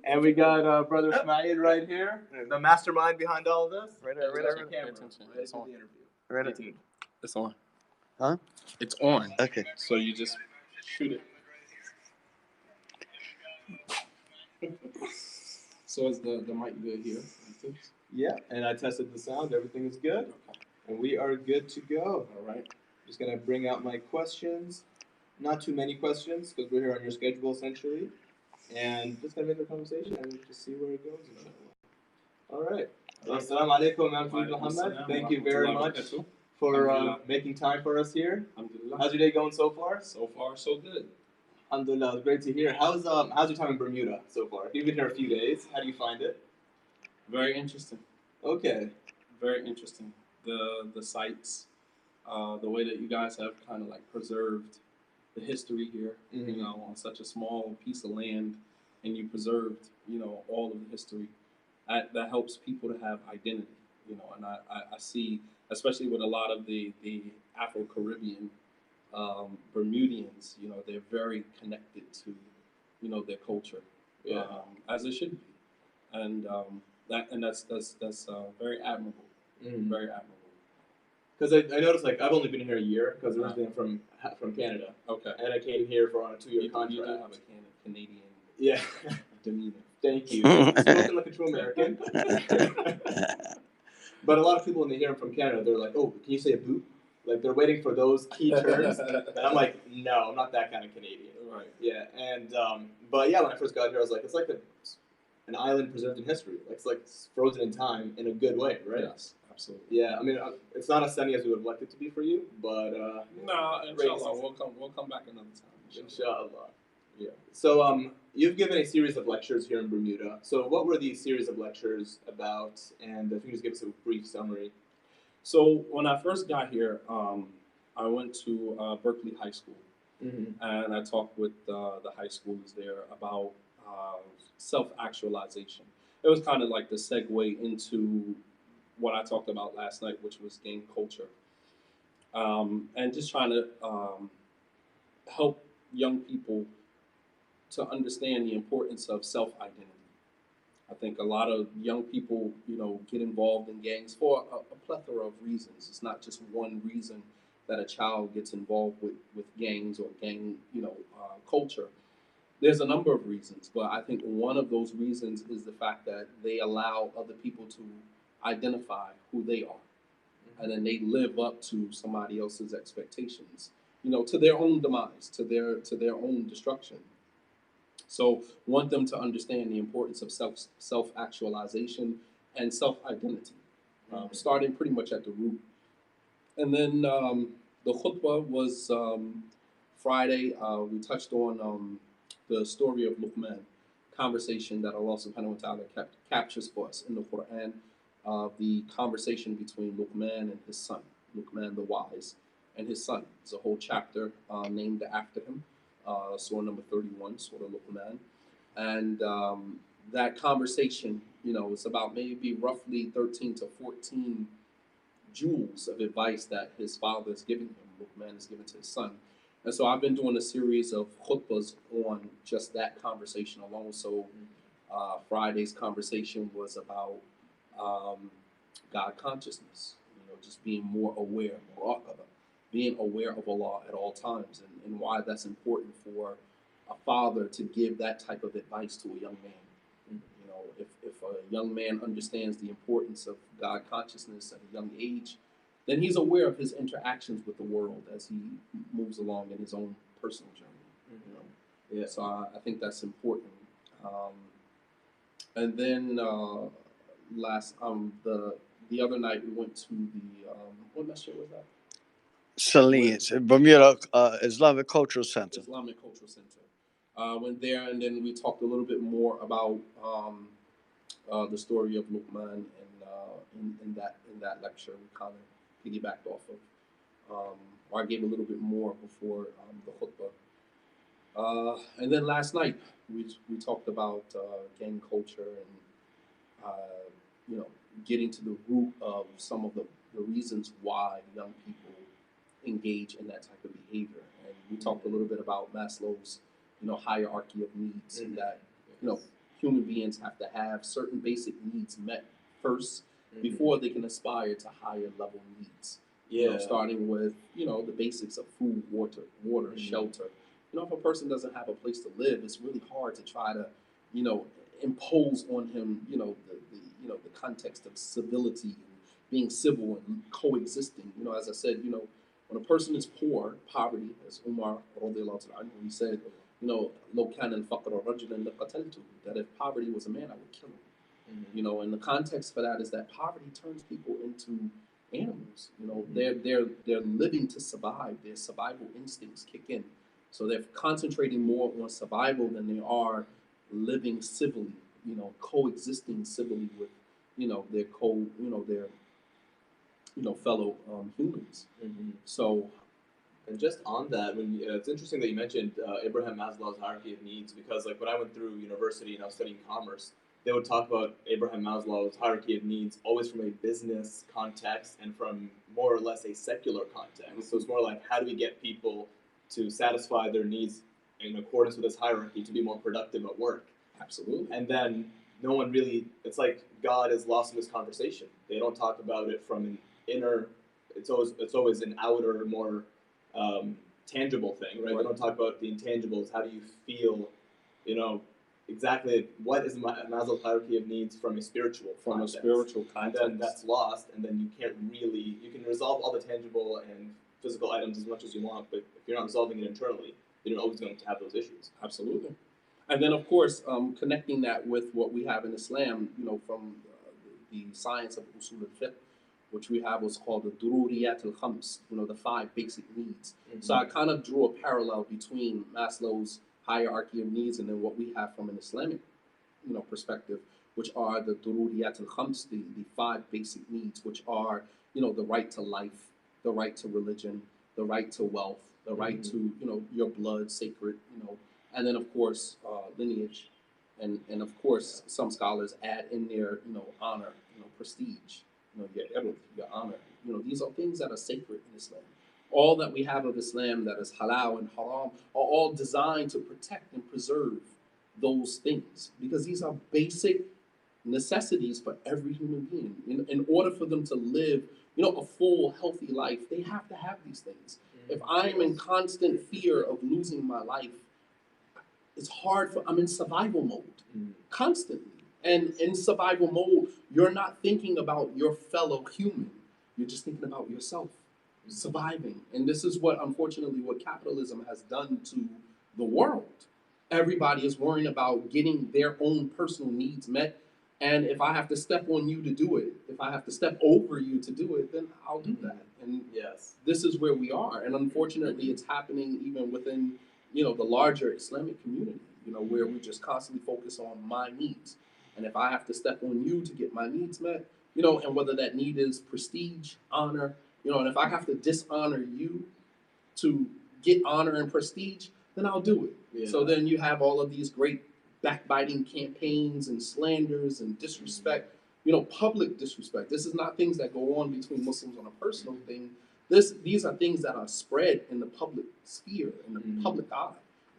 And we got Brother Ismail right here, the mastermind behind all of this. Right there. Pay attention. It's on. Right there. It's on. Huh? It's on. Okay. So you just shoot it. So is the mic good here? Yeah, and I tested the sound. Everything is good. Okay. And we are good to go. All right. Just going to bring out my questions. Not too many questions, because we're here on your schedule, essentially. And just going to make a conversation and just see where it goes. All right. Assalamu alaikum wa Muhammad. Thank you very much for making time for us here. How's your day going so far? So far, so good. Alhamdulillah, great to hear. How's your time in Bermuda so far? You've been here a few days. How do you find it? Very interesting. Okay. Very interesting. The sites, the way that you guys have kind of like preserved the history here, you know, on such a small piece of land, and you preserved, you know, all of the history. That helps people to have identity, you know, and I see, especially with a lot of the Afro-Caribbean Bermudians, you know, they're very connected to, you know, their culture, as it should be, and that's very admirable, very admirable. Because I noticed, like, I've only been here a year, because originally I'm from Canada. Okay. And I came here for on a 2-year contract. You do have a Canadian demeanor. Thank you. Spoken like a true American. But a lot of people, when they hear I'm from Canada, they're like, oh, can you say a boot? Like, they're waiting for those key terms. And I'm like, no, I'm not that kind of Canadian. Right. Yeah, and, but yeah, when I first got here, I was like, it's like an island preserved in history. Like, it's like frozen in time in a good way, right? Yes, absolutely. Yeah, I mean, it's not as sunny as we would have liked it to be for you, but no, inshallah, we'll come back another time. Inshallah. Yeah. So you've given a series of lectures here in Bermuda. So what were these series of lectures about? And if you could just give us a brief summary. So when I first got here, I went to Berkeley High School, and I talked with the high schoolers there about self-actualization. It was kind of like the segue into what I talked about last night, which was gang culture, and just trying to help young people to understand the importance of self-identity. I think a lot of young people, you know, get involved in gangs for a plethora of reasons. It's not just one reason that a child gets involved with gangs or gang, you know, culture. There's a number of reasons, but I think one of those reasons is the fact that they allow other people to identify who they are, and then they live up to somebody else's expectations, you know, to their own demise, to their own destruction. So want them to understand the importance of self-actualization and self-identity, starting pretty much at the root. And then the khutbah was Friday. We touched on the story of Luqman, conversation that Allah subhanahu wa ta'ala captures for us in the Quran, the conversation between Luqman and his son, Luqman the wise, and his son. There's a whole chapter named after him. Surah number 31, Surah Luqman. And that conversation, you know, it's about maybe roughly 13 to 14 jewels of advice that his father is giving him, Luqman is giving to his son. And so I've been doing a series of khutbahs on just that conversation alone. So Friday's conversation was about God consciousness, you know, just being more aware, being aware of Allah at all times, and why that's important for a father to give that type of advice to a young man. You know, if a young man understands the importance of God consciousness at a young age, then he's aware of his interactions with the world as he moves along in his own personal journey. You know? Yeah. So I think that's important. And then the other night we went to the what masjid was that? Saline, Bermuda Islamic Cultural Center. Islamic Cultural Center. Went there, and then we talked a little bit more about the story of Luqman, and in that lecture, we kind of piggybacked off of, or I gave a little bit more before the khutbah. And then last night, we talked about gang culture and you know, getting to the root of some of the reasons why young people engage in that type of behavior. And we talked a little bit about Maslow's, you know, hierarchy of needs, and that, you know, human beings have to have certain basic needs met first Mhm. before they can aspire to higher level needs. You know, starting with, you know, the basics of food, water, Mhm. shelter. You know, if a person doesn't have a place to live, it's really hard to try to, you know, impose on him, you know, the context of civility and being civil and coexisting. You know, as I said, you know, when a person is poor, poverty, as Umar radiallahu anhu, he said, you know, لو كان الفقر رجلا لقتلته, that if poverty was a man, I would kill him. Mhm. You know, and the context for that is that poverty turns people into animals. You know, Mhm. they're living to survive. Their survival instincts kick in, so they're concentrating more on survival than they are living civilly. You know, coexisting civilly with, you know, their fellow humans. Mhm. So And just on that, it's interesting that you mentioned Abraham Maslow's hierarchy of needs, because like when I went through university and I was studying commerce, they would talk about Abraham Maslow's hierarchy of needs always from a business context and from more or less a secular context. So it's more like, how do we get people to satisfy their needs in accordance with this hierarchy to be more productive at work? absolutely, And then no one really, it's like God is lost in this conversation. They don't talk about it from an inner, it's always an outer, more tangible thing, right? They don't talk about the intangibles. How do you feel, you know, exactly what is Maslow's hierarchy of needs from a spiritual context? context. And then that's lost, and then you can't really, you can resolve all the tangible and physical items as much as you want, but if you're not resolving it internally, then you're always going to have those issues. Absolutely. And then, of course, connecting that with what we have in Islam, you know, from the science of usul al-fiqh, which we have what's called the dururiyat al-khams, you know, the 5 basic needs. Mm-hmm. So I kind of drew a parallel between Maslow's hierarchy of needs and then what we have from an Islamic, you know, perspective, which are the dururiyat al-khams, the 5 basic needs, which are, you know, the right to life, the right to religion, the right to wealth, the right Mhm. to, you know, your blood sacred, you know, and then of course lineage, and of course some scholars add in there, you know, honor, you know, prestige, you know, your ird, your honor. You know, these are things that are sacred in Islam. All that we have of Islam that is halal and haram are all designed to protect and preserve those things, because these are basic necessities for every human being. In order for them to live, you know, a full, healthy life, they have to have these things. If I'm in constant fear of losing my life, it's hard for, I'm in survival mode constantly. And in survival mode, you're not thinking about your fellow human. You're just thinking about yourself surviving. And this is what, unfortunately, what capitalism has done to the world. Everybody is worrying about getting their own personal needs met. And if I have to step on you to do it, if I have to step over you to do it, then I'll do that. And Yes, this is where we are. And unfortunately, it's happening even within, you know, the larger Islamic community, you know, where we just constantly focus on my needs. And if I have to step on you to get my needs met, you know, and whether that need is prestige, honor, you know, and if I have to dishonor you to get honor and prestige, then I'll do it. Yeah. So then you have all of these great backbiting campaigns and slanders and disrespect, you know, public disrespect. This is not things that go on between Muslims on a personal thing. These are things that are spread in the public sphere, in the public eye.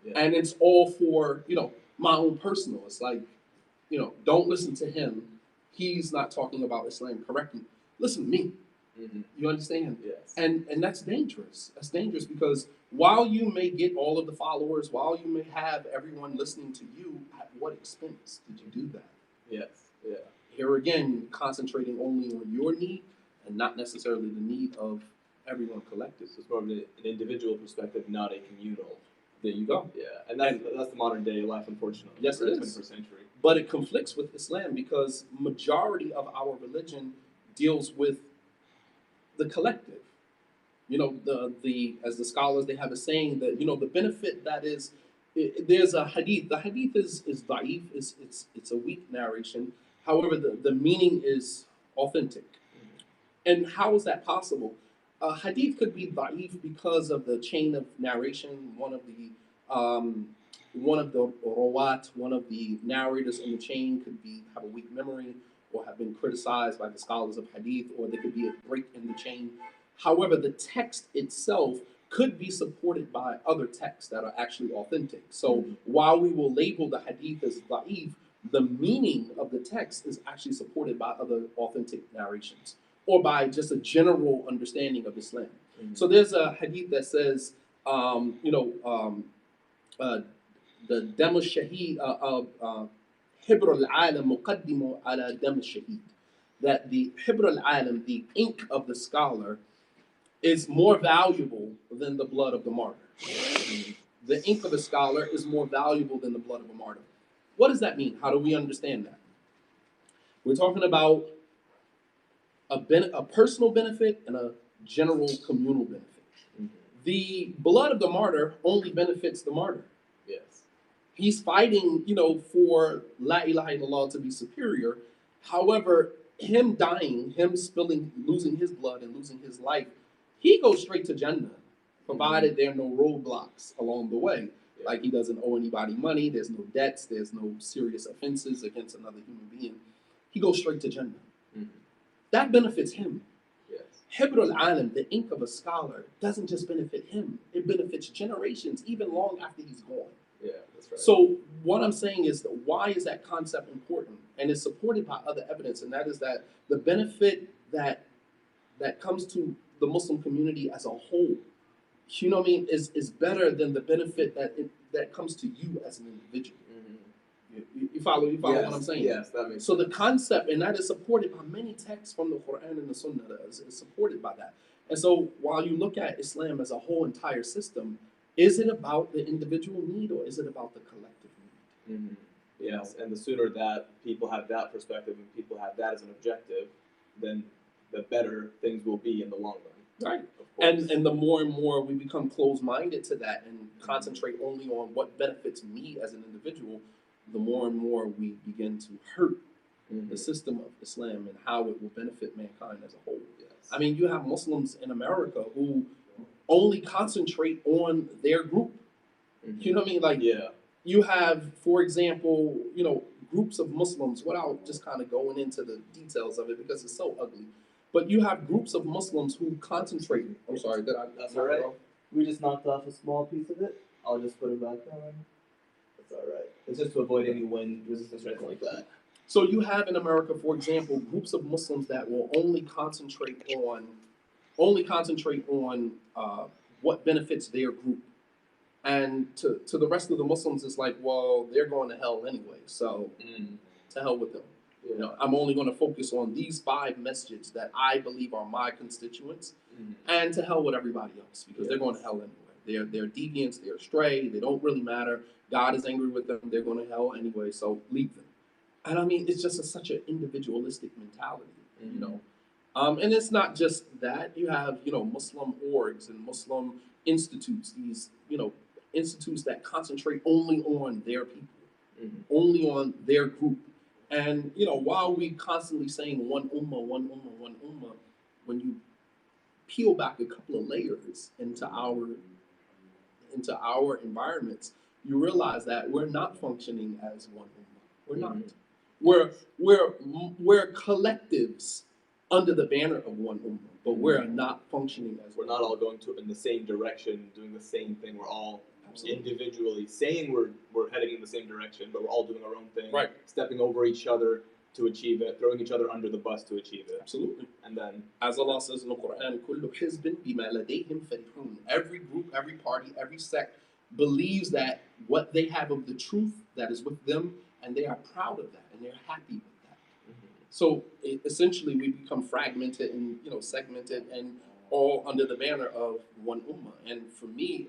Yeah. And it's all for, you know, my own personal. It's like, you know, don't listen to him. He's not talking about Islam correctly. Listen to me. Mm-hmm. You understand? Yes. And that's dangerous. That's dangerous because while you may get all of the followers, while you may have everyone listening to you, at what expense did you do that? Yes. Yeah. Here again, concentrating only on your need and not necessarily the need of everyone collective. So it's more of an individual perspective, not a communal. There you go. Yeah, and that's the modern day life, unfortunately. Yes, it in is. the 21st century. But it conflicts with Islam because majority of our religion deals with the collective. You know, the as the scholars they have a saying that, you know, the benefit that is, there's a hadith. The hadith is da'if, it's a weak narration. However, the meaning is authentic. And how is that possible? Hadith could be da'if because of the chain of narration. One of the rawat, one of the narrators in the chain could have a weak memory or have been criticized by the scholars of hadith, or there could be a break in the chain. However, the text itself could be supported by other texts that are actually authentic. So while we will label the hadith as da'if, the meaning of the text is actually supported by other authentic narrations or by just a general understanding of Islam. So there's a hadith that says, uh, the dam al-shahid, hibr al-alam muqaddimu ala dam al-shahid, that the hibr al-alam, the ink of the scholar, is more valuable than the blood of the martyr. The ink of a scholar is more valuable than the blood of a martyr. What does that mean? How do we understand that? We're talking about a personal benefit and a general communal benefit. The blood of the martyr only benefits the martyr. Yes. He's fighting, for La ilaha illallah to be superior. However, him dying, him losing his blood and losing his life, he goes straight to Jannah, provided there are no roadblocks along the way. Yeah. Like he doesn't owe anybody money, there's no debts, there's no serious offenses against another human being. He goes straight to Jannah. That benefits him. Yes. Hibr al-alam, the ink of a scholar, doesn't just benefit him. It benefits generations, even long after he's gone. Yeah, that's right. So what I'm saying is, why is that concept important? And it's supported by other evidence, and that is that the benefit that comes to the Muslim community as a whole, you know what I mean, is better than the benefit that comes to you as an individual. You follow Yes, what I'm saying? Yes, that makes So sense. the concept, and that is supported by many texts from the Quran and the Sunnah, is supported by that. And so while you look at Islam as a whole entire system, is it about the individual need or is it about the collective need? Yes, and the sooner that people have that perspective and people have that as an objective, then the better things will be in the long run. Right. Of course. And the more and more we become closed-minded to that and concentrate only on what benefits me as an individual, the more and more we begin to hurt the system of Islam and how it will benefit mankind as a whole. Yes. I mean, you have Muslims in America who only concentrate on their group. You know what I mean? Like, Yeah. you have, for example, groups of Muslims, without just kind of going into the details of it because it's so ugly, but you have groups of Muslims who concentrate. I'm sorry, That's all right. We just knocked off a small piece of it. I'll just put it back on. That's all right. It's just to avoid any wind resistance or anything like that. So you have in America, for example, groups of Muslims that will only concentrate on what benefits their group, and to the rest of the Muslims, it's like, well, they're going to hell anyway, so to hell with them. Yeah. I'm only going to focus on these 5 messages that I believe are my constituents, and to hell with everybody else because they're going to hell anyway. They're deviants, they're astray, they don't really matter. God is angry with them, they're going to hell anyway, so leave them. And I mean, it's just such an individualistic mentality, and it's not just that. You have, Muslim orgs and Muslim institutes, these, institutes that concentrate only on their people, only on their group. And, while we constantly saying one ummah, one ummah, one ummah, when you peel back a couple of layers into our environments, you realize that we're not functioning as one ummah. We're not. We're collectives under the banner of one ummah, but we're not functioning as We're not all going in the same direction, doing the same thing. We're all Absolutely. individually saying we're heading in the same direction, but we're all doing our own thing. Right. Stepping over each other to achieve it, throwing each other under the bus to achieve it. Absolutely. And then, as Allah says in the Quran, كُلُّ حِزْبٍ بِمَا لَدَيْهِمْ فَرِحُونَ. Every group, every party, every sect believes that what they have of the truth that is with them, and they are proud of that, and they're happy with that. So essentially, we become fragmented and segmented, and all under the banner of one ummah. And for me,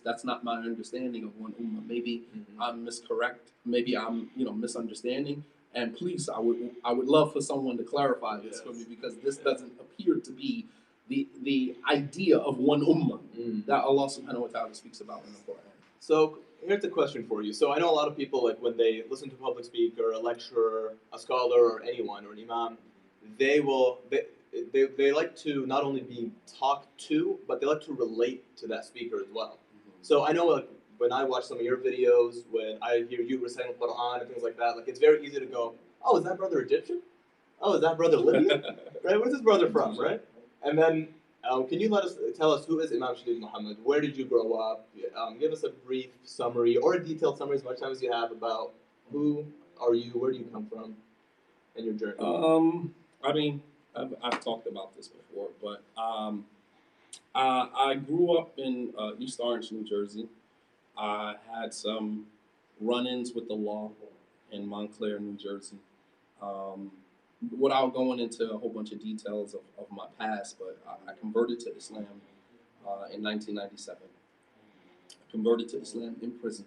that's not my understanding of one ummah. Maybe I'm miscorrect. Maybe I'm misunderstanding. And please, I would love for someone to clarify this for me, because this doesn't appear to be the idea of one ummah that Allah subhanahu wa ta'ala speaks about in the Quran. So here's a question for you. So I know a lot of people, like when they listen to a public speaker, a lecturer, a scholar, or anyone, or an imam, they like to not only be talked to, but they like to relate to that speaker as well. So I know, like, when I watch some of your videos, when I hear you reciting the Quran and things like that, like, it's very easy to go, oh, is that brother Egyptian? Oh, is that brother Libyan? Right? Where's this brother from, right? And then, can you tell us who is Imam Sharif Muhammad? Where did you grow up? Give us a brief summary or a detailed summary, as much time as you have, about Who are you? Where do you come from? And your journey. I mean, I've talked about this before, but I grew up in East Orange, New Jersey. I had some run-ins with the law in Montclair, New Jersey. Um, Without going into a whole bunch of details of my past, but I converted to Islam in 1997. I converted to Islam in prison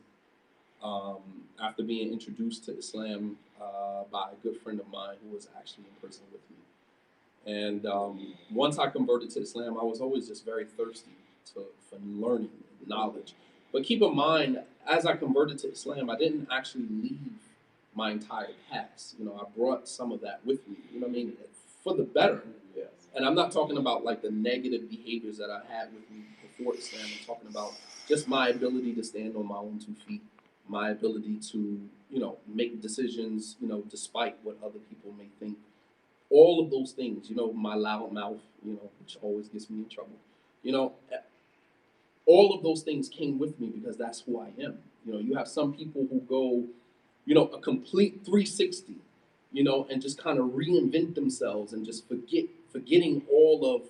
um, after being introduced to Islam by a good friend of mine who was actually in prison with me. And once I converted to Islam, I was always just very thirsty for learning and knowledge. But keep in mind, as I converted to Islam, I didn't actually leave my entire past. You know, I brought some of that with me. You know what I mean? For the better. Yes. And I'm not talking about like the negative behaviors that I had with me before Islam. I'm talking about just my ability to stand on my own 2 feet, my ability to, you know, make decisions, you know, despite what other people may think. All of those things, you know, my loud mouth, you know, which always gets me in trouble. You know, all of those things came with me because that's who I am. You know, you have some people who go, you know, a complete 360, you know, and just kind of reinvent themselves and just forgetting all of,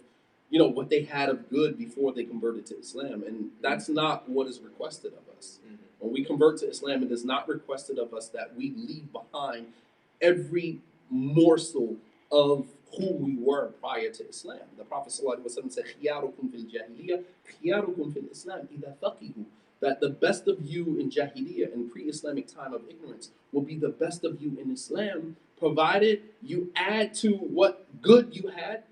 you know, what they had of good before they converted to Islam. And that's not what is requested of us. Mm-hmm. When we convert to Islam, it is not requested of us that we leave behind every morsel of who we were prior to Islam. The Prophet ﷺ said, "Khiyarukum fil jahiliyyah, khiyarukum fil Islam idha faqihu." That the best of you in Jahiliyyah, in pre-Islamic time of ignorance, will be the best of you in Islam, provided you add to what good you had,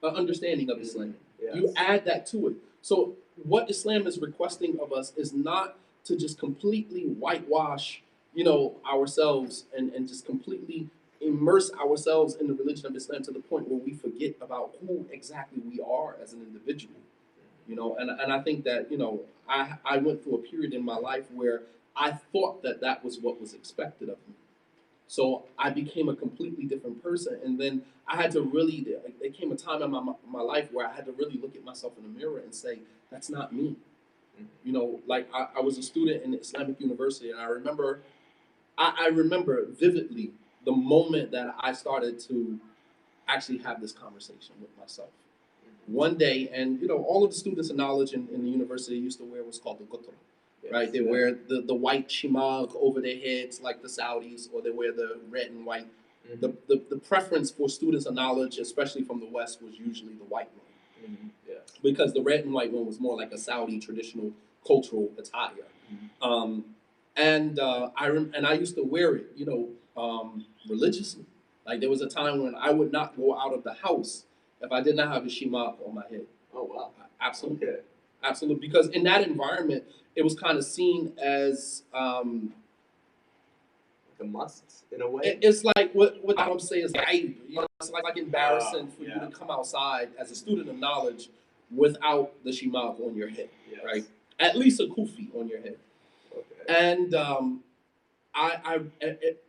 an understanding of Islam. Yes. You add that to it. So what Islam is requesting of us is not to just completely whitewash, you know, ourselves and just completely immerse ourselves in the religion of Islam to the point where we forget about who exactly we are as an individual. You know, and I think that, you know, I went through a period in my life where I thought that that was what was expected of me. So I became a completely different person. And then I had to really, there came a time in my life where I had to really look at myself in the mirror and say, that's not me. You know, like I was a student in Islamic University, and I remember vividly the moment that I started to actually have this conversation with myself. One day, and you know, all of the students of knowledge in the university used to wear what's called the gutra, right? They wear the white shimag over their heads like the Saudis, or they wear the red and white. Mm-hmm. The preference for students of knowledge, especially from the West, was usually the white one. Mm-hmm. Yes. Because the red and white one was more like a Saudi traditional cultural attire. Mm-hmm. I used to wear it, you know, religiously. Like there was a time when I would not go out of the house if I did not have a shimag on my head. Oh wow. Absolutely. Okay. Absolutely. Because in that environment, it was kind of seen as Like a must in a way. it's like what I would say is like, you know, it's like embarrassing for yeah. you to come outside as a student of knowledge without the shimag on your head, Yes. right? At least a kufi on your head. Okay. And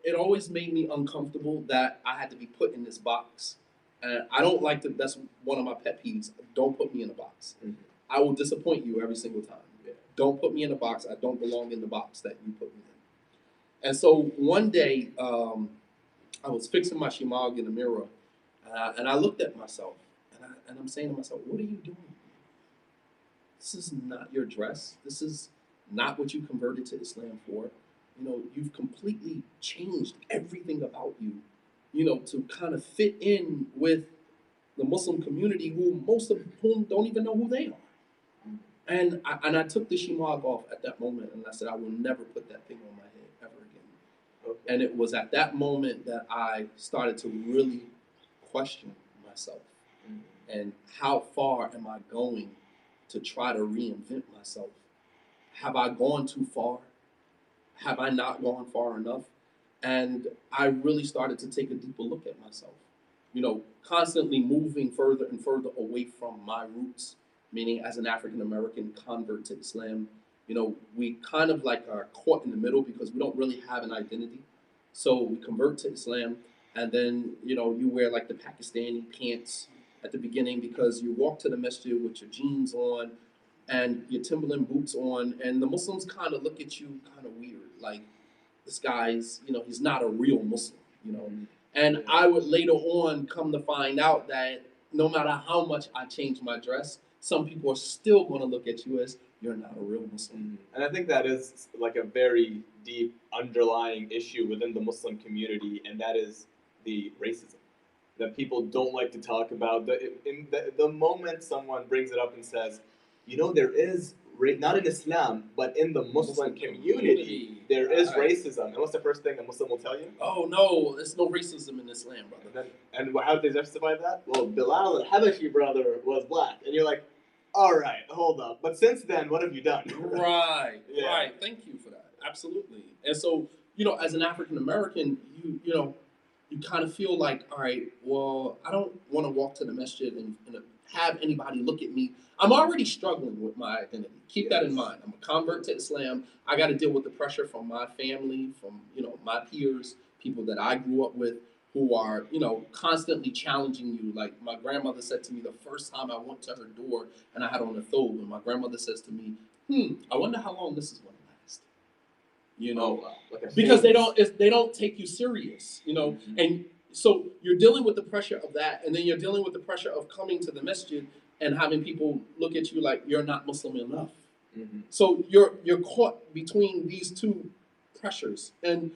it always made me uncomfortable that I had to be put in this box. And I don't like to, that's one of my pet peeves. Don't put me in a box. Mm-hmm. I will disappoint you every single time. Yeah. Don't put me in a box. I don't belong in the box that you put me in. And so one day, I was fixing my shimag in the mirror, and I looked at myself, and I'm saying to myself, what are you doing? This is not your dress. This is not what you converted to Islam for. You know, you've completely changed everything about you, you know, to kind of fit in with the Muslim community, who most of whom don't even know who they are. And I took the shimag off at that moment, and I said, I will never put that thing on my head ever again. Okay. And it was at that moment that I started to really question myself. Mm-hmm. And how far am I going to try to reinvent myself? Have I gone too far? Have I not gone far enough? And I really started to take a deeper look at myself. You know, constantly moving further and further away from my roots, meaning as an African American convert to Islam, you know, we kind of like are caught in the middle because we don't really have an identity. So we convert to Islam, and then, you know, you wear like the Pakistani pants at the beginning because you walk to the masjid with your jeans on and your Timberland boots on, and the Muslims kind of look at you kind of weird. Like, this guy's, he's not a real Muslim, And I would later on come to find out that no matter how much I change my dress, some people are still going to look at you as you're not a real Muslim. And I think that is like a very deep underlying issue within the Muslim community, and that is the racism that people don't like to talk about. The moment someone brings it up and says, there is, not in Islam, but in the Muslim community, there is racism. And what's the first thing a Muslim will tell you? Oh, no, there's no racism in Islam, brother. And how do they justify that? Well, Bilal, the Habashi brother, was black. And you're like, all right, hold up. But since then, what have you done? Right. Thank you for that. Absolutely. And so, as an African American, you kind of feel like, all right, well, I don't want to walk to the masjid and have anybody look at me. I'm already struggling with my identity. Keep that in mind. I'm a convert to Islam. I got to deal with the pressure from my family, from, my peers, people that I grew up with who are, constantly challenging you. Like my grandmother said to me the first time I went to her door and I had on a thobe, and my grandmother says to me, I wonder how long this is going to last. Because they don't take you serious, and so you're dealing with the pressure of that, and then you're dealing with the pressure of coming to the masjid and having people look at you like you're not Muslim enough. So you're caught between these two pressures, and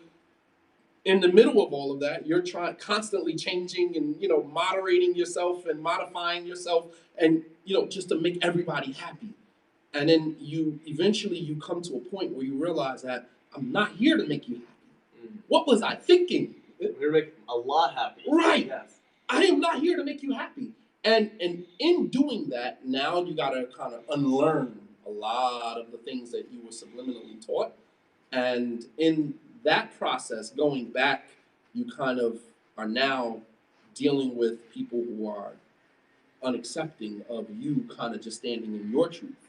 in the middle of all of that, you're constantly changing and moderating yourself and modifying yourself, and just to make everybody happy. And then you eventually come to a point where you realize that I'm not here to make you happy. What was I thinking? We're making Allah happy. Right. Yes. I am not here to make you happy. And in doing that, now you got to kind of unlearn a lot of the things that you were subliminally taught. And in that process, going back, you kind of are now dealing with people who are unaccepting of you kind of just standing in your truth.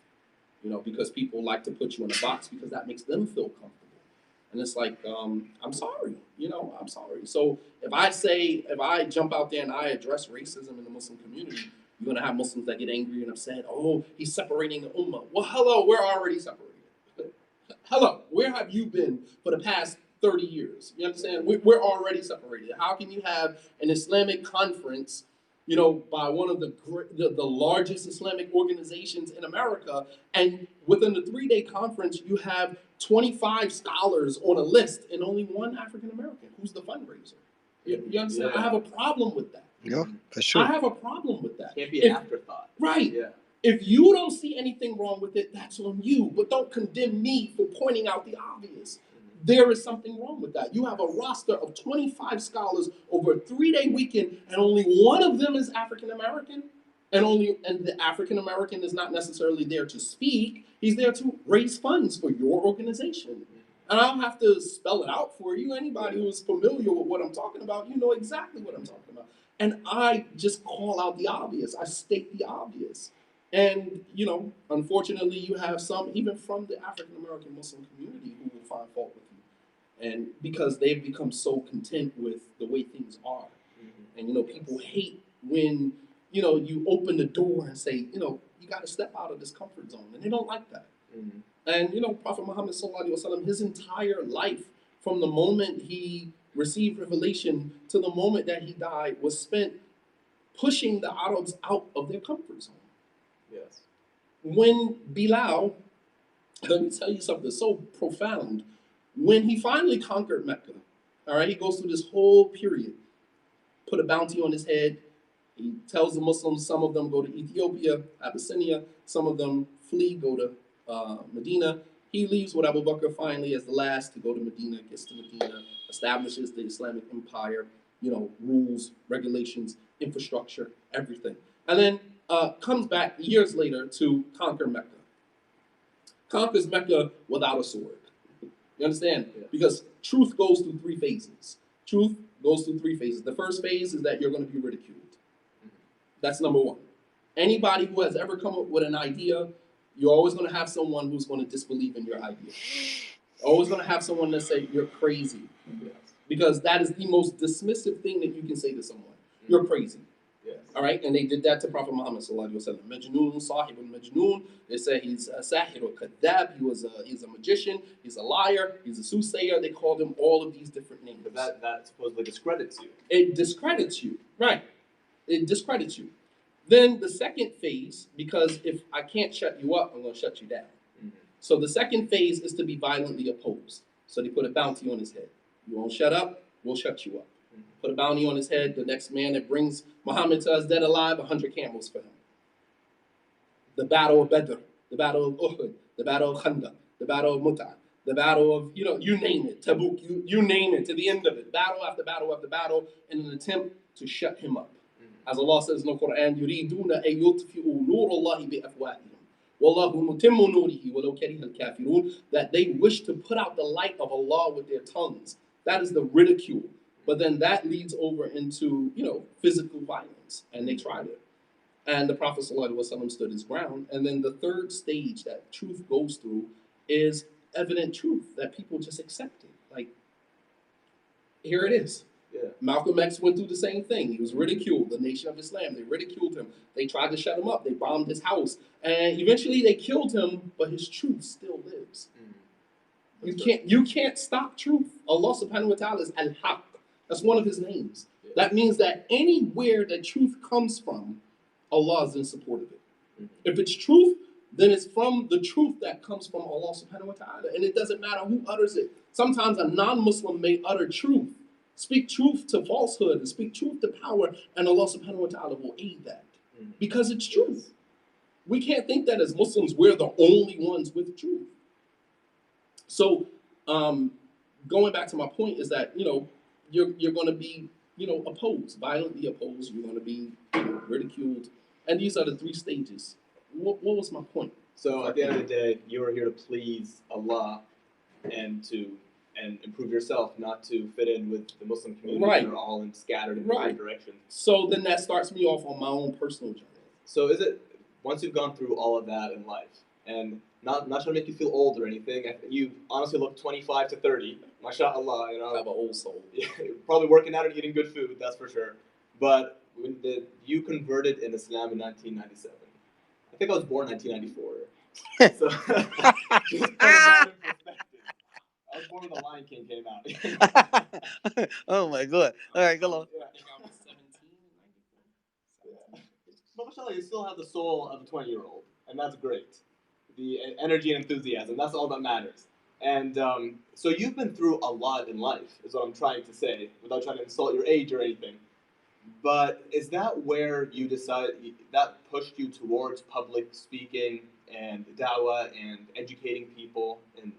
Because people like to put you in a box because that makes them feel comfortable. And it's like, I'm sorry, I'm sorry. So if I jump out there and I address racism in the Muslim community, you're going to have Muslims that get angry and upset. Oh, he's separating the Ummah. Well, hello, we're already separated. Hello, where have you been for the past 30 years? You understand? We're already separated. How can you have an Islamic conference by one of the largest Islamic organizations in America, and within the 3-day conference, you have 25 scholars on a list and only one African American who's the fundraiser? You understand? Yeah. I have a problem with that. Yeah, for sure. I have a problem with that. Can't be an afterthought. Right. Yeah. If you don't see anything wrong with it, that's on you. But don't condemn me for pointing out the obvious. There is something wrong with that. You have a roster of 25 scholars over a 3-day weekend, and only one of them is African American, and the African American is not necessarily there to speak. He's there to raise funds for your organization. And I don't have to spell it out for you. Anybody who's familiar with what I'm talking about, you know exactly what I'm talking about. And I just call out the obvious. I state the obvious. And, unfortunately, you have some, even from the African American Muslim community, who will find fault with you. And because they've become so content with the way things are. And, people hate when, you open the door and say, you got to step out of this comfort zone. And they don't like that. And, Prophet Muhammad sallallahu alaihi wasallam, his entire life, from the moment he received revelation to the moment that he died, was spent pushing the Arabs out of their comfort zone. Yes. When Bilal, let me tell you something so profound, when he finally conquered Mecca, all right, he goes through this whole period, put a bounty on his head. He tells the Muslims, some of them go to Ethiopia, Abyssinia, some of them flee, go to Medina. He leaves with Abu Bakr finally as the last to go to Medina, gets to Medina, establishes the Islamic empire, rules, regulations, infrastructure, everything. And then comes back years later to conquer Mecca. Conquers Mecca without a sword. You understand? Yeah. Because truth goes through 3 phases. Truth goes through 3 phases. The first phase is that you're going to be ridiculed. That's number 1. Anybody who has ever come up with an idea, you're always going to have someone who's going to disbelieve in your idea. Always going to have someone that say you're crazy. Because that is the most dismissive thing that you can say to someone. You're crazy. Yes. All right, and they did that to Prophet Muhammad sallallahu alaihi wasallam. Majnun, sahibun majnun. They said he's a sahir or kadab. He's a magician. He's a liar. He's a soothsayer. They called him all of these different names. But that supposedly discredits you. It discredits you, right? It discredits you. Then the second phase, because if I can't shut you up, I'm going to shut you down. Mm-hmm. So the second phase is to be violently opposed. So they put a bounty on his head. You won't shut up, we'll shut you up. Mm-hmm. Put a bounty on his head. The next man that brings Muhammad to us dead alive, 100 camels for him. The battle of Badr, the battle of Uhud, the battle of Khandaq, the battle of Muta, the battle of, you name it, Tabuk, you name it, to the end of it. Battle after battle after battle in an attempt to shut him up. As Allah says in the Quran, يُرِيدُونَ أَن يُطْفِئُوا نُورَ اللَّهِ بِأَفْوَاهِهِمْ وَاللَّهُ مُتِمُّ نُورِهِ وَلَوْ كَرِهَ الْكَافِرُونَ. That they wish to put out the light of Allah with their tongues. That is the ridicule. But then that leads over into, physical violence. And they tried it. And the Prophet ﷺ stood his ground. And then the third stage that truth goes through is evident truth that people just accepted. Like, here it is. Yeah. Malcolm X went through the same thing. He was ridiculed, the Nation of Islam. They ridiculed him. They tried to shut him up. They bombed his house. And eventually they killed him, but his truth still lives. You can't stop truth. Allah subhanahu wa ta'ala is Al-Haq. That's one of his names. Yeah. That means that anywhere that truth comes from, Allah is in support of it. Mm-hmm. If it's truth, then it's from the truth that comes from Allah subhanahu wa ta'ala. And it doesn't matter who utters it. Sometimes a non-Muslim may utter truth. Speak truth to falsehood and speak truth to power, and Allah subhanahu wa ta'ala will aid that. Mm-hmm. Because it's truth. We can't think that as Muslims we're the only ones with truth. So going back to my point is that, you're going to be, opposed, violently opposed. You're going to be ridiculed. And these are the three stages. What was my point? So at the end of the day, you are here to please Allah and improve yourself, not to fit in with the Muslim community Right. that are all scattered in Right. different directions. So then that starts me off on my own personal journey. So is it, once you've gone through all of that in life, and not trying to make you feel old or anything, you honestly look 25 to 30, mashallah, I have an old soul. You're probably working out and eating good food, that's for sure. But you converted in Islam in 1997. I think I was born in 1994. So, just put that in perspective. I was born when The Lion King came out. Oh my God. All right, go on. I think I was 17 in 94. But mashallah, you still have the soul of a 20-year-old, and that's great. The energy and enthusiasm, that's all that matters. And so you've been through a lot in life, is what I'm trying to say, without trying to insult your age or anything. But is that where you decided, that pushed you towards public speaking and da'wah and educating people, in,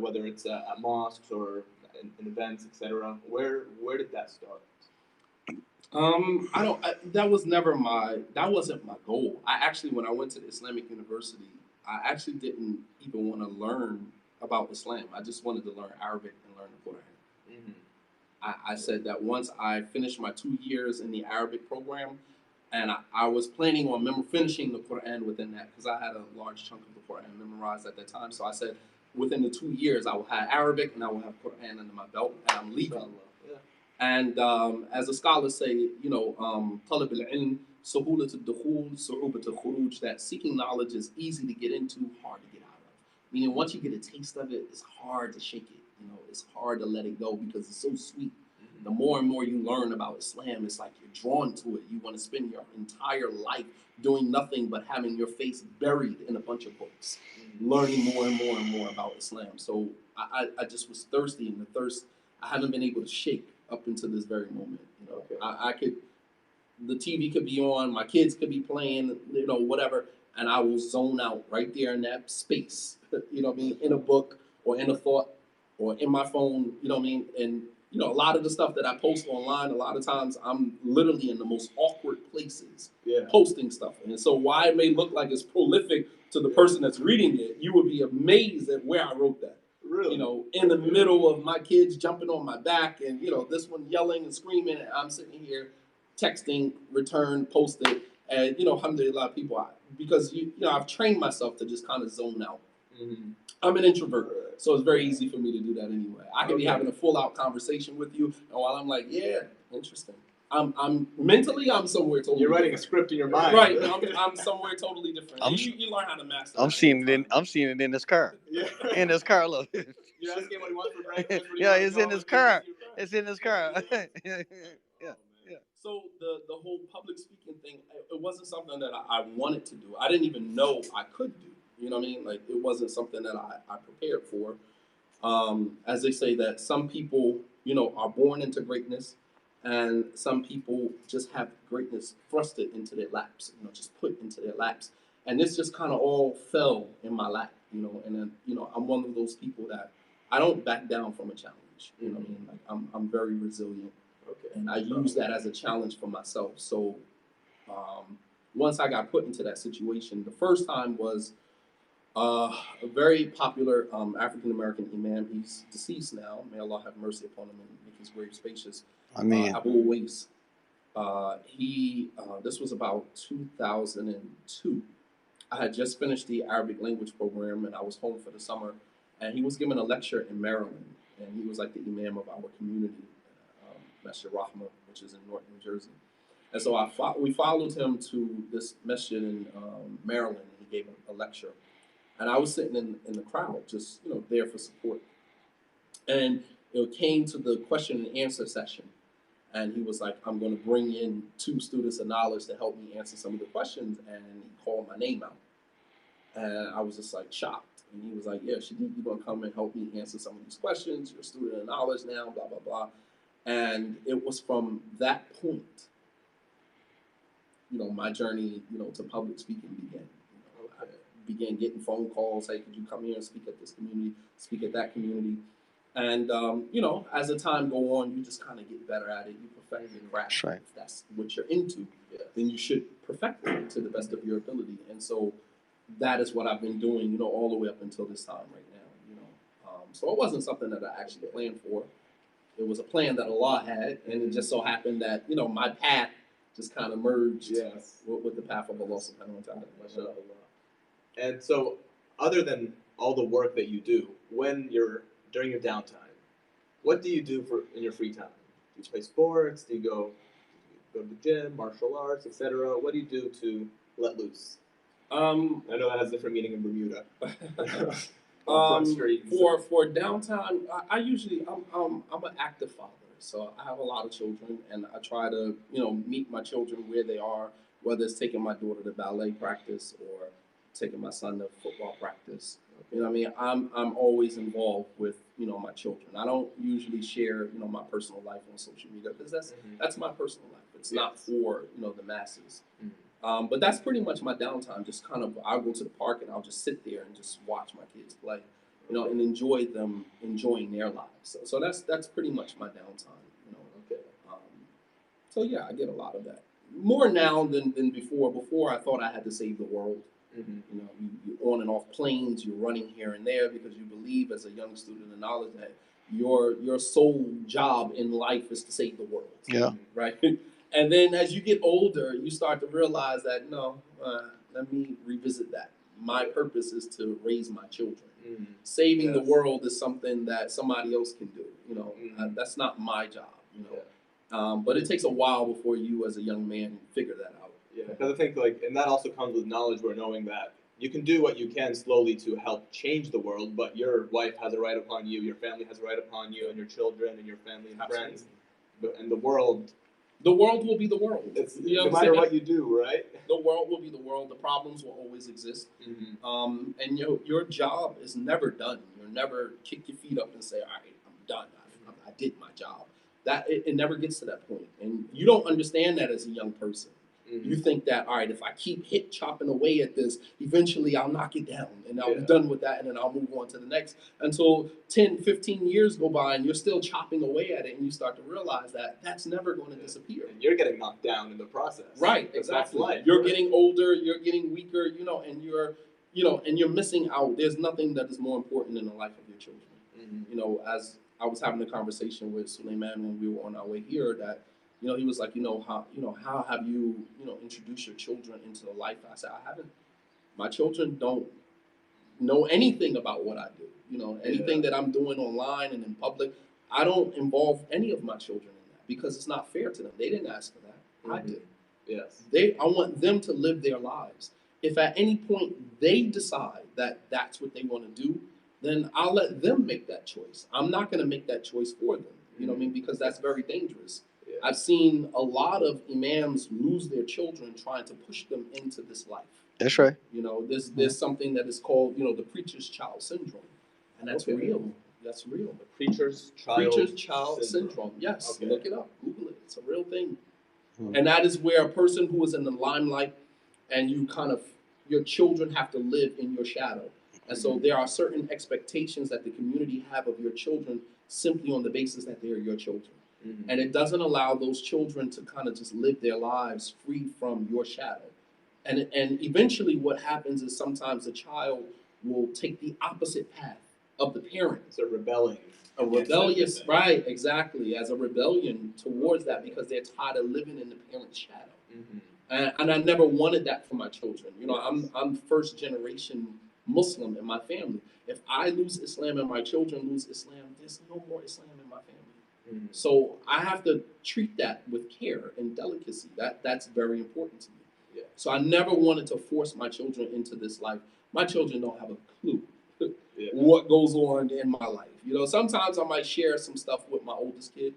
whether it's at mosques or in events, etc.? Where did that start? That wasn't my goal. I actually, when I went to the Islamic University, I actually didn't even want to learn about Islam. I just wanted to learn Arabic and learn the Quran. Mm-hmm. I said that once I finished my 2 years in the Arabic program, and I was planning on finishing the Quran within that, because I had a large chunk of the Quran memorized at that time. So I said, within the 2 years, I will have Arabic and I will have Quran under my belt, and I'm leaving. Yeah. And as the scholars say, طلب العلم سهولة الدخول صعوبة الخروج, that seeking knowledge is easy to get into, hard to get out of. Meaning once you get a taste of it, it's hard to shake it. It's hard to let it go because it's so sweet. Mm-hmm. The more and more you learn about Islam, it's like you're drawn to it. You want to spend your entire life doing nothing but having your face buried in a bunch of books, learning more and more and more about Islam. So I just was thirsty, and the thirst I haven't been able to shake up until this very moment. Okay. The TV could be on, my kids could be playing, whatever, and I will zone out right there in that space, in a book or in a thought or in my phone, and a lot of the stuff that I post online, a lot of times I'm literally in the most awkward places posting stuff. And so while it may look like it's prolific to the person that's reading it, you would be amazed at where I wrote that. Really? In the middle of my kids jumping on my back and, this one yelling and screaming, and I'm sitting here texting, return, post it, and, alhamdulillah, people, because, I've trained myself to just kind of zone out. Mm-hmm. I'm an introvert, so it's very easy for me to do that anyway. I could be having a full-out conversation with you, and while I'm like, yeah, interesting. I'm mentally I'm somewhere totally. You're writing a different. script in your mind. Right, I'm somewhere totally different. You learn how to master. I'm seeing it. I'm seeing it in this car. Yeah. In this car, look. You're asking what he wants for breakfast. What Yeah, he it's in his car. It's in his car. Yeah. So the whole public speaking thing, it wasn't something that I wanted to do. I didn't even know I could do. You know what I mean? Like it wasn't something that I prepared for. As they say that some people, are born into greatness, and some people just have greatness thrusted into their laps, just put into their laps. And this just kind of all fell in my lap, and then, I'm one of those people that I don't back down from a challenge. You know what I mean? Like I'm very resilient. Okay. And I use that as a challenge for myself. So once I got put into that situation, the first time was a very popular African American imam. He's deceased now. May Allah have mercy upon him and make his grave spacious. I mean, Abu Uwais. This was about 2002. I had just finished the Arabic language program and I was home for the summer. And he was giving a lecture in Maryland. And he was like the imam of our community, Masjid Rahma, which is in North New Jersey. And so we followed him to this masjid in Maryland. And he gave a lecture. And I was sitting in the crowd, just there for support. And it came to the question and answer session. And he was like, I'm going to bring in 2 students of knowledge to help me answer some of the questions. And he called my name out. And I was just like shocked. And he was like, yeah, Shadiq, you're going to come and help me answer some of these questions. You're a student of knowledge now, blah, blah, blah. And it was from that point, my journey, to public speaking began. I began getting phone calls, hey, could you come here and speak at this community, speak at that community? And, as the time go on, you just kind of get better at it. You perfect your craft. That's right. If that's what you're into, then you should perfect it to the best of your ability. And so that is what I've been doing, all the way up until this time right now, So it wasn't something that I actually planned for. It was a plan that Allah had, and it just so happened that, my path just kind of merged with the path of Allah subhanahu wa ta'ala. And so, other than all the work that you do, when you're during your downtime, what do you do in your free time? Do you play sports? Do you go to the gym, martial arts, etc.? What do you do to let loose? I know that has a different meaning in Bermuda. For downtime, I usually I'm an active father, so I have a lot of children, and I try to meet my children where they are, whether it's taking my daughter to ballet practice or taking my son to football practice. You know what I mean? I'm always involved with my children. I don't usually share my personal life on social media because that's my personal life. It's not for the masses. But that's pretty much my downtime. Just kind of, I'll go to the park and I'll just sit there and just watch my kids play, and enjoy them enjoying their lives. So that's pretty much my downtime. Okay. So yeah, I get a lot of that. More now than before. Before I thought I had to save the world. Mm-hmm. You're on and off planes. You're running here and there because you believe as a young student of knowledge that your sole job in life is to save the world. Yeah. Right. And then as you get older, you start to realize that, no, let me revisit that. My purpose is to raise my children. Saving the world is something that somebody else can do. That's not my job. But it takes a while before you as a young man figure that out. Yeah, because I think and that also comes with knowledge, where knowing that you can do what you can slowly to help change the world, but your wife has a right upon you, your family has a right upon you, and your children and your family and friends, and the world. The world will be the world. No matter what you do, right? The world will be the world. The problems will always exist. And your job is never done. You'll never kick your feet up and say, all right, I'm done. I did my job. It never gets to that point. And you don't understand that as a young person. You think that, all right, if I keep chopping away at this, eventually I'll knock it down and I'll be done with that and then I'll move on to the next until 10, 15 years go by and you're still chopping away at it and you start to realize that that's never going to disappear. And you're getting knocked down in the process. Right, exactly. Life, you're getting older, you're getting weaker, and you're missing out. There's nothing that is more important in the life of your children. As I was having a conversation with Suleiman when we were on our way here that, he was like, how have you, introduced your children into the life? I said, I haven't. My children don't know anything about what I do. Anything that I'm doing online and in public, I don't involve any of my children in that. because it's not fair to them. They didn't ask for that. I did. Yes. I want them to live their lives. If at any point they decide that that's what they want to do, then I'll let them make that choice. I'm not going to make that choice for them. You know what I mean? Because that's very dangerous. Yeah. I've seen a lot of imams lose their children trying to push them into this life. That's right. You know, there's something that is called, the preacher's child syndrome, and that's real. That's real. The preacher's child syndrome. Yes, Okay. Look it up. Google it. It's a real thing. Hmm. And that is where a person who is in the limelight, and your children have to live in your shadow. And so there are certain expectations that the community have of your children simply on the basis that they are your children. Mm-hmm. And it doesn't allow those children to kind of just live their lives free from your shadow. And eventually what happens is sometimes the child will take the opposite path of the parent. It's a rebelling. A rebellious, right, exactly, as a rebellion towards that because they're tired of living in the parent's shadow. Mm-hmm. And I never wanted that for my children. I'm first generation Muslim in my family. If I lose Islam and my children lose Islam, there's no more Islam in my family. Mm-hmm. So I have to treat that with care and delicacy. That's very important to me. Yeah. So I never wanted to force my children into this life. My children don't have a clue what goes on in my life. Sometimes I might share some stuff with my oldest kid,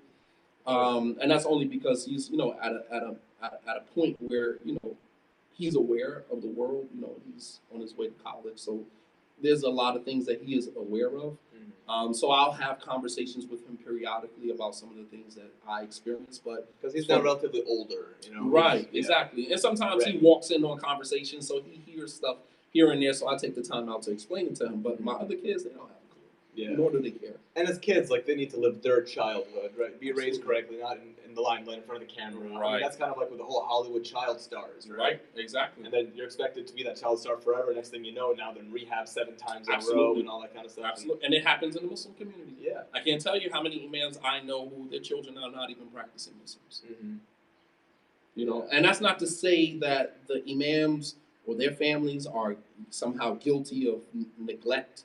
and that's only because he's at a point where he's aware of the world. He's on his way to college, so there's a lot of things that he is aware of. Mm-hmm. So I'll have conversations with him periodically about some of the things that I experience, but because he's now relatively older, Right, exactly. And sometimes he walks in on conversations, so he hears stuff here and there. So I take the time out to explain it to him. But my other kids, they don't have a clue. Yeah. Nor do they care. And as kids, they need to live their childhood, right? Be raised correctly, not in the limelight in front of the camera. Right. I mean, that's kind of like with the whole Hollywood child stars, right? Exactly. And then you're expected to be that child star forever. Next thing you know, now they're in rehab 7 times in a row Absolutely. and all that kind of stuff. Absolutely. And it happens in the Muslim community. Yeah. I can't tell you how many imams I know who their children are not even practicing Muslims. Mm-hmm. And that's not to say that the imams or their families are somehow guilty of neglect.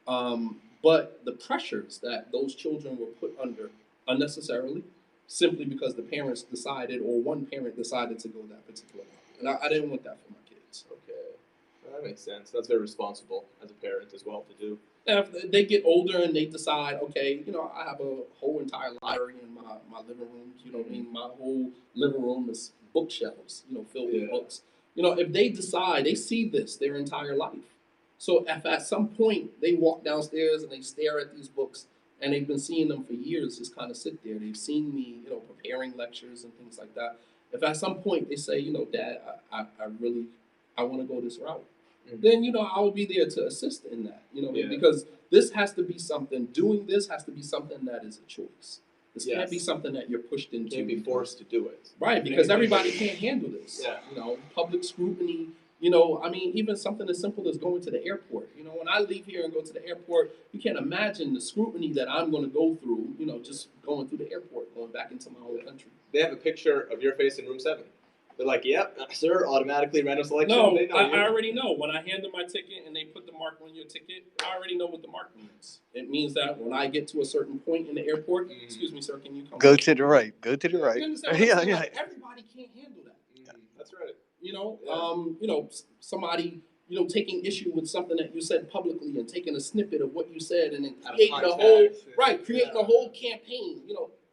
But the pressures that those children were put under unnecessarily, simply because the parents decided, or one parent decided to go that particular route. And I didn't want that for my kids. Okay. Well, that makes sense. That's very responsible as a parent as well to do. And if they get older and they decide, okay, I have a whole entire library in my living room. You know what I mean? My whole living room is bookshelves, filled with books. If they decide, they see this their entire life. So if at some point they walk downstairs and they stare at these books and they've been seeing them for years, just kind of sit there. They've seen me, preparing lectures and things like that. If at some point they say, Dad, I want to go this route, then, I will be there to assist in that, because this has to be something, doing this has to be something that is a choice. This can't be something that you're pushed into. Can't be forced to do it. Right, because everybody can't handle this. Yeah. Public scrutiny. Even something as simple as going to the airport. When I leave here and go to the airport, you can't imagine the scrutiny that I'm going to go through, just going through the airport, going back into my own country. They have a picture of your face in room 7. They're like, yep, sir, automatically random selection. No, they know I already know. When I hand them my ticket and they put the mark on your ticket, I already know what the mark means. It means that when I get to a certain point in the airport, excuse me, sir, can you come? Go to the right. Go to the right. You understand what I'm saying? Like, everybody can't handle that. That's right. Somebody, taking issue with something that you said publicly and taking a snippet of what you said and then creating a whole campaign,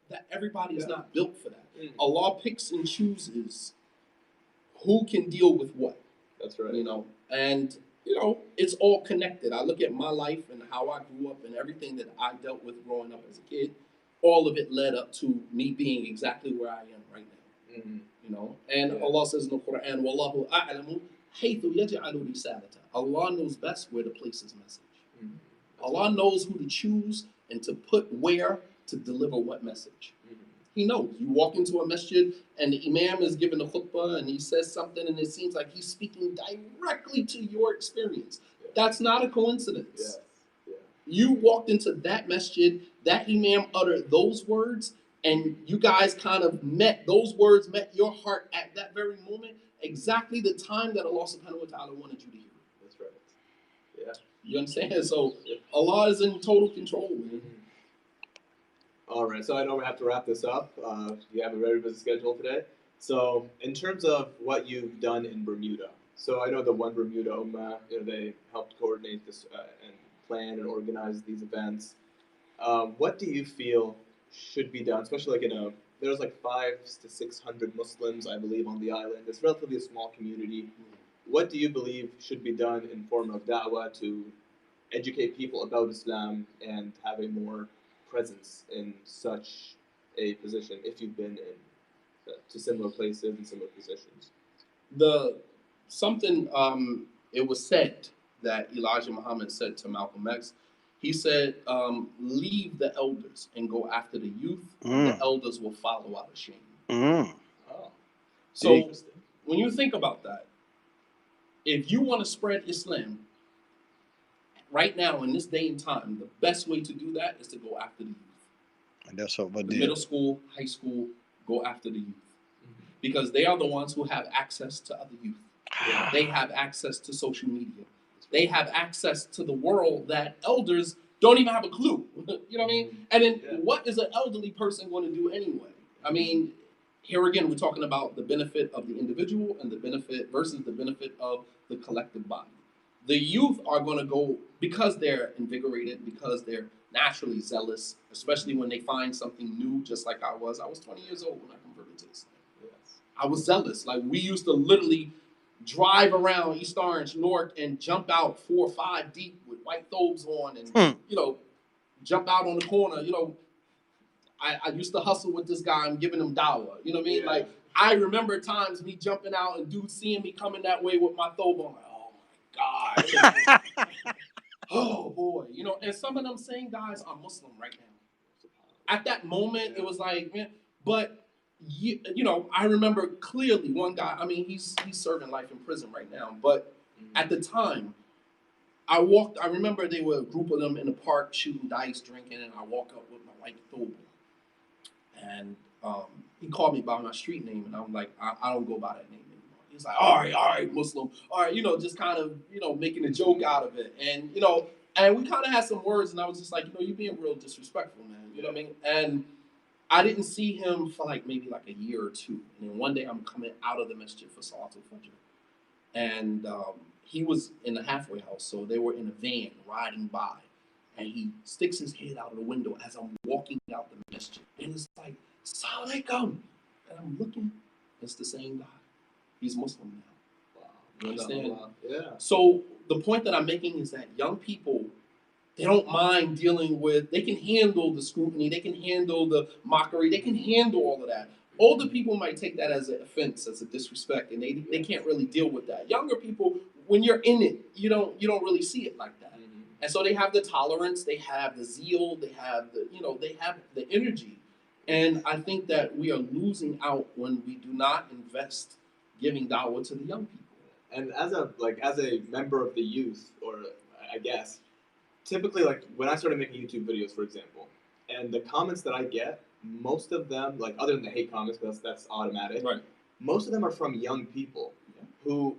that everybody is not built for that. Allah picks and chooses who can deal with what. That's right. And it's all connected. I look at my life and how I grew up and everything that I dealt with growing up as a kid. All of it led up to me being exactly where I am right now. And Allah says in the Quran, "Wallahu a'lamu haythu yaj'alu risalata." Allah knows best where to place His message. Allah knows who to choose and to put where to deliver what message. He knows. You walk into a masjid and the imam is giving a khutbah and he says something and it seems like he's speaking directly to your experience. That's not a coincidence. You walked into that masjid, that imam uttered those words, and you guys kind of those words met your heart at that very moment, exactly the time that Allah subhanahu wa ta'ala wanted you to hear. That's right. Yeah. You understand? So Allah is in total control, man. All right, so I know we have to wrap this up. You have a very busy schedule today. So, in terms of what you've done in Bermuda, so I know the One Bermuda Ummah, they helped coordinate this and plan and organize these events. What do you feel should be done, especially like there's like 500 to 600 Muslims, I believe, on the island. It's relatively a small community. What do you believe should be done in form of da'wah to educate people about Islam and have a more presence in such a position if you've been to similar places and similar positions? It was said that Elijah Muhammad said to Malcolm X, he said, leave the elders and go after the youth, and the elders will follow out of shame. Mm. Oh, So interesting. when you think about that, if you want to spread Islam right now in this day and time, the best way to do that is to go after the youth. And that's what we The did. middle school, high school, go after the youth. Because they are the ones who have access to other youth. They have access to social media. They have access to the world that elders don't even have a clue. You know what I mean? And then what is an elderly person going to do anyway? I mean, here again, we're talking about the benefit of the individual and the benefit versus the benefit of the collective body. The youth are going to go because they're invigorated, because they're naturally zealous, especially when they find something new, just like I was. I was 20 years old when I converted to Islam. Yes. I was zealous. Like, we used to literally drive around East Orange, Newark, and jump out 4 or 5 deep with white thobes on and, jump out on the corner. I used to hustle with this guy and giving him dawah. You know what I mean? Yeah. Like, I remember times me jumping out and dudes seeing me coming that way with my thobe on. Like, oh my God. Oh boy. And some of them same guys are Muslim right now. At that moment, it was like, man, but I remember clearly one guy. I mean, he's serving life in prison right now. But at the time, I remember they were a group of them in the park shooting dice, drinking, and I walk up with my white thobe. And he called me by my street name, and I'm like, I don't go by that name anymore. He's like, all right, Muslim. All right, just kind of, making a joke out of it. And, and we kind of had some words, and I was just like, you're being real disrespectful, man. You know what I mean? And I didn't see him for maybe a year or two. And then one day I'm coming out of the masjid for Salatul Fajr. And he was in the halfway house, so they were in a van riding by. And he sticks his head out of the window as I'm walking out the masjid. And it's like, Assalamu alaikum. And I'm looking, it's the same guy. He's Muslim now. Wow. You understand? Wow. Yeah. So the point that I'm making is that young people, they don't mind dealing with, they can handle the scrutiny, they can handle the mockery, they can handle all of that. Older people might take that as an offense, as a disrespect, and they can't really deal with that. Younger people, when you're in it, you don't really see it like that. Mm-hmm. And so they have the tolerance, they have the zeal, they have the energy. And I think that we are losing out when we do not invest giving dawah to the young people. And as a member of the youth, or I guess, typically, when I started making YouTube videos, for example, and the comments that I get, most of them, other than the hate comments, because that's automatic, right? Most of them are from young people who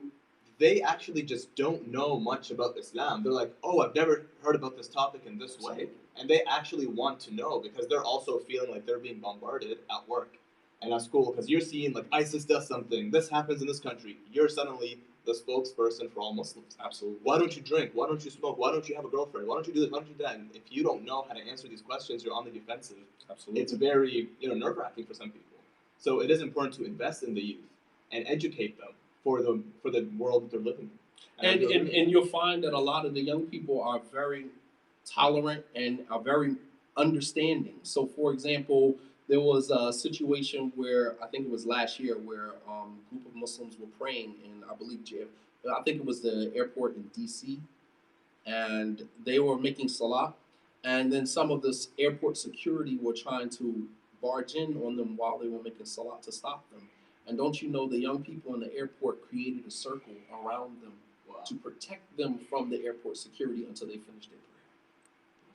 they actually just don't know much about Islam. They're like, oh, I've never heard about this topic in this way. And they actually want to know because they're also feeling like they're being bombarded at work and at school because you're seeing ISIS does something, this happens in this country. You're suddenly the spokesperson for all Muslims. Absolutely. Why don't you drink? Why don't you smoke? Why don't you have a girlfriend? Why don't you do this? Why don't you do that? And if you don't know how to answer these questions, you're on the defensive. Absolutely. It's very nerve-wracking for some people. So it is important to invest in the youth and educate them for the world that they're living in. And you'll find that a lot of the young people are very tolerant and are very understanding. So, for example, there was a situation where I think it was last year where a group of Muslims were praying in, I believe, I think it was the airport in D.C. and they were making salah, and then some of this airport security were trying to barge in on them while they were making salah to stop them. And don't you know the young people in the airport created a circle around them to protect them from the airport security until they finished their prayer.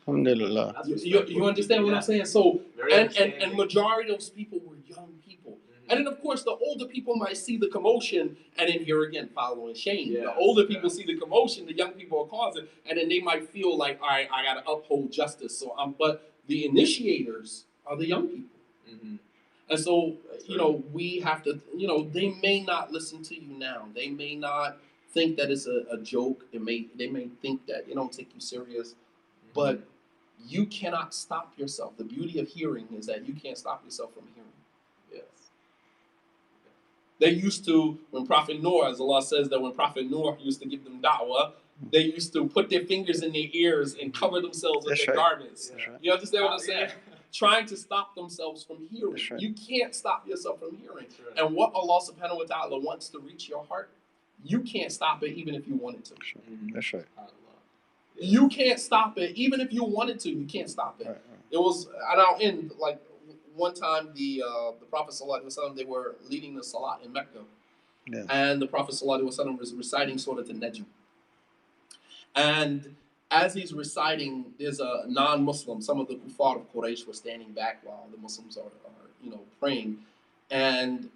Alhamdulillah. You understand what I'm saying? So, and majority of those people were young people. Mm-hmm. And then, of course, the older people might see the commotion, and then here again, following shame. Yeah, the older people see the commotion, the young people are causing, and then they might feel like, all right, I got to uphold justice. So, but the initiators are the young people. Mm-hmm. And so, we have to, they may not listen to you now. They may not think that it's a joke. They may think that they don't take you serious, but you cannot stop yourself. The beauty of hearing is that you can't stop yourself from hearing. Yes. They used to, when Prophet Noah, as Allah says that when Prophet Noah used to give them da'wah, they used to put their fingers in their ears and cover themselves with That's their right. garments. That's right. You understand what I'm saying? Yeah. Trying to stop themselves from hearing. That's right. You can't stop yourself from hearing. That's right. And what Allah subhanahu wa ta'ala wants to reach your heart, you can't stop it even if you wanted to. That's right. You can't stop it even if you wanted to. You can't stop it. Right. It was, and I'll end like one time the Prophet sallallahu alaihi wasallam, they were leading the salat in Mecca. Yes. And the Prophet ﷺ was reciting Surah An-Najm. And as he's reciting, there's a non-Muslim. Some of the kuffar of Quraysh were standing back while the Muslims are praying. And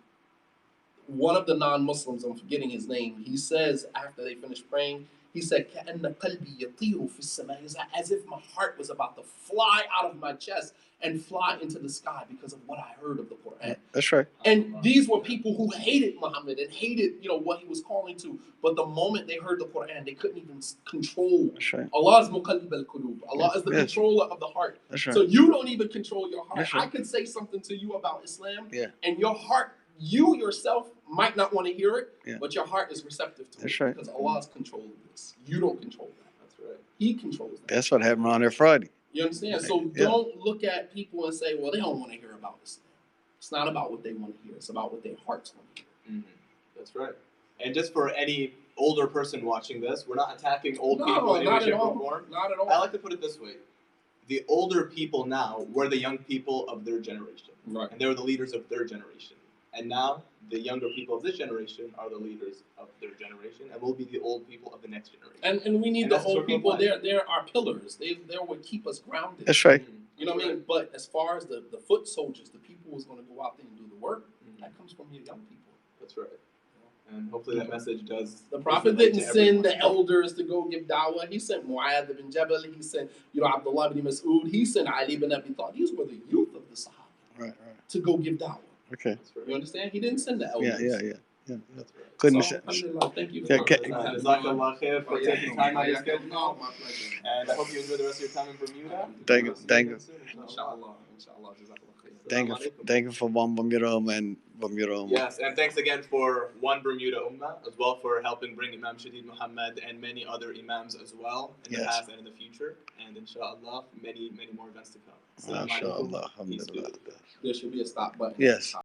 one of the non-Muslims, I'm forgetting his name, he says after they finished praying, he said, كَأَنَّ قَلْبِي يَطِيرُ فِي السَّمَاءِ. He's like, as if my heart was about to fly out of my chest and fly into the sky because of what I heard of the Quran. That's right. And these were people who hated Muhammad and hated, what he was calling to. But the moment they heard the Quran, they couldn't even control. That's right. Allah is muqallib al-qulub. Allah is the Yes. controller of the heart. That's right. So you don't even control your heart. That's right. I could say something to you about Islam, Yeah. and your heart, you yourself might not want to hear it, Yeah. but your heart is receptive to That's it right. because Allah is controlling this. You don't control that. That's right. He controls that. That's what happened on there Friday. You understand? So Yeah. don't look at people and say, well, they don't want to hear about Islam. It's not about what they want to hear. It's about what their hearts want to hear. That's right. And just for any older person watching this, we're not attacking old people No, in any not way, at shape, or all. form. Not at all. I like to put it this way. The older people now were the young people of their generation. Right. And they were the leaders of their generation. And now the younger people of this generation are the leaders of their generation and will be the old people of the next generation. And we need And the that's old circle of people. life. They're our pillars. They're what keep us grounded. That's right. You know what I mean? But as far as the foot soldiers, the people who's going to go out there and do the work, that comes from your young people. That's right. And hopefully that message does. The Prophet relate didn't to send the everyone. elders to go give da'wah. He sent Mu'adh bin Jabal. He sent, Abdullah bin Mas'ud. He sent Ali bin Abi Talib. These were the youth of the Sahaba Right. to go give da'wah. Okay. That's right. You understand? He didn't send the elders. Yeah. That's right. Couldn't So, say. alhamdulillah, thank you. Yeah, for Jazakallah khair for taking time out of your schedule. No, my pleasure. And I hope you enjoy the rest of your time in Bermuda. Thank you. Inshallah. Jazakallah khair. Thank you for one Bermuda and Bermuda. Yes, and thanks again for One Bermuda Ummah, as well for helping bring Imam Shadid Muhammad and many other Imams as well in the Yes. past and in the future. And inshallah, many more events to come. Assalamu alaikum. MashaAllah. Peace be with Alhamdulillah. you. There should be a stop button. Yes.